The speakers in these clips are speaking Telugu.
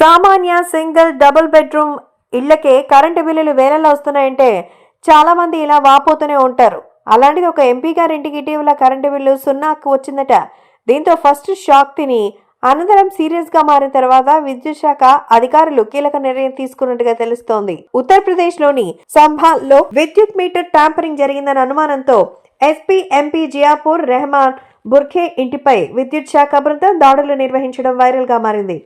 సామాన్య సింగిల్ డబుల్ బెడ్రూమ్ ఇళ్లకే కరెంటు బిల్లులు వేలల్లో వస్తున్నాయంటే చాలా మంది ఇలా వాపోతూనే ఉంటారు. అలాంటిది ఒక ఎంపీ గారింటికి ఇటీవల కరెంటు బిల్లు సున్నాకు వచ్చిందట. దీంతో ఫస్ట్ షాక్ తిని అనంతరం సీరియస్ గా మారిన తర్వాత విద్యుత్ శాఖ అధికారులు కీలక నిర్ణయం తీసుకున్నట్టుగా తెలుస్తోంది. ఉత్తరప్రదేశ్ లోని సంభాల్లో విద్యుత్ మీటర్ ట్యాంపరింగ్ జరిగిందన్న అనుమానంతో ఎస్పీ ఎంపీ జియాపూర్ రెహమాన్ బుర్ఖే ఇంటిపై విద్యుత్ శాఖ బృందం దాడులు నిర్వహించడం వైరల్ గా మారింది.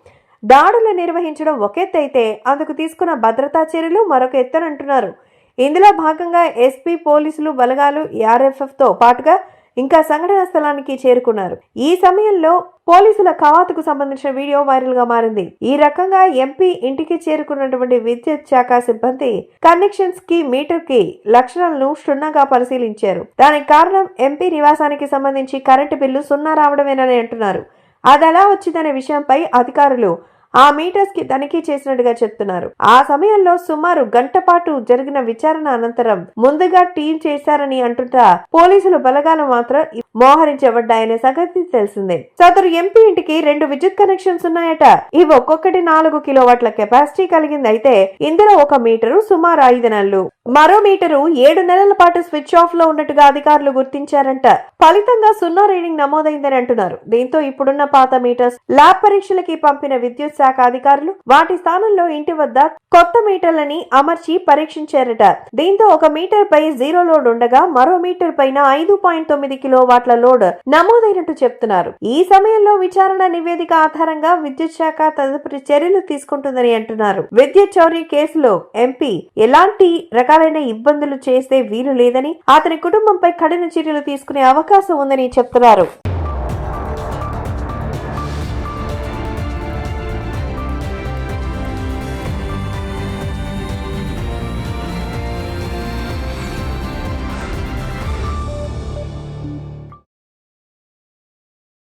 దాడులు నిర్వహించడం ఒక ఎత్తు అయితే అందుకు తీసుకున్న భద్రతా చర్యలు మరొక ఎత్తునంటున్నారు. ఇందులో భాగంగా ఎస్పీ పోలీసులు బలగాలు ఆర్ఎఫ్ఎఫ్ తో పాటుగా ఇంకా సంఘటన స్థలానికి చేరుకున్నారు. ఈ సమయంలో పోలీసుల కవాతుకు సంబంధించిన వీడియో వైరల్ గా మారింది. ఈ రకంగా ఎంపీ ఇంటికి చేరుకున్నటువంటి విద్యుత్ శాఖ సిబ్బంది కనెక్షన్స్ కి మీటర్ కి లక్షణాలను క్షుణ్ణంగా పరిశీలించారు. దానికి కారణం ఎంపీ నివాసానికి సంబంధించి కరెంటు బిల్లు సున్నా రావడమేనని అంటున్నారు. అది ఎలా వచ్చిందనే విషయంపై అధికారులు ఆ మీటర్స్ కి తనిఖీ చేసినట్టుగా చెప్తున్నారు. ఆ సమయంలో సుమారు గంట పాటు జరిగిన విచారణ అనంతరం ముందుగా టీం చేశారని అంటుంటా పోలీసులు బలగాలు మాత్రం మోహరించబడ్డాయనే సంగతి తెలిసిందే. సదరు ఎంపీ ఇంటికి 2 విద్యుత్ కనెక్షన్స్ ఉన్నాయట. ఇవి ఒక్కొక్కటి 4 కిలోవాట్ల కెపాసిటీ కలిగింది. అయితే ఇందులో ఒక మీటరు సుమారు 5 నెలలు, మరో మీటరు 7 నెలల పాటు స్విచ్ ఆఫ్ లో ఉన్నట్టుగా అధికారులు గుర్తించారంట. ఫలితంగా సున్నా రీడింగ్ నమోదైందని అంటున్నారు. దీంతో ఇప్పుడున్న పాత మీటర్స్ ల్యాబ్ పరీక్షలకి పంపిన విద్యుత్ శాఖ అధికారులు వాటి స్థానంలో ఇంటి వద్ద కొత్త మీటర్లని అమర్చి పరీక్షించారట. దీంతో ఒక మీటర్ పై 0 లోడ్ ఉండగా మరో మీటర్ పైన 5.9 కిలోవాట్ల లోడ్ నమోదైనట్టు చెప్తున్నారు. ఈ సమయంలో విచారణ నివేదిక ఆధారంగా విద్యుత్ శాఖ తదుపరి చర్యలు తీసుకుంటుందని అంటున్నారు. విద్యుత్ చౌరీ కేసులో ఎంపీ ఎలాంటి రకాలైన ఇబ్బందులు చేస్తే వీలు లేదని, అతని కుటుంబంపై కఠిన చర్యలు తీసుకునే అవకాశం ఉందని చెప్తున్నారు.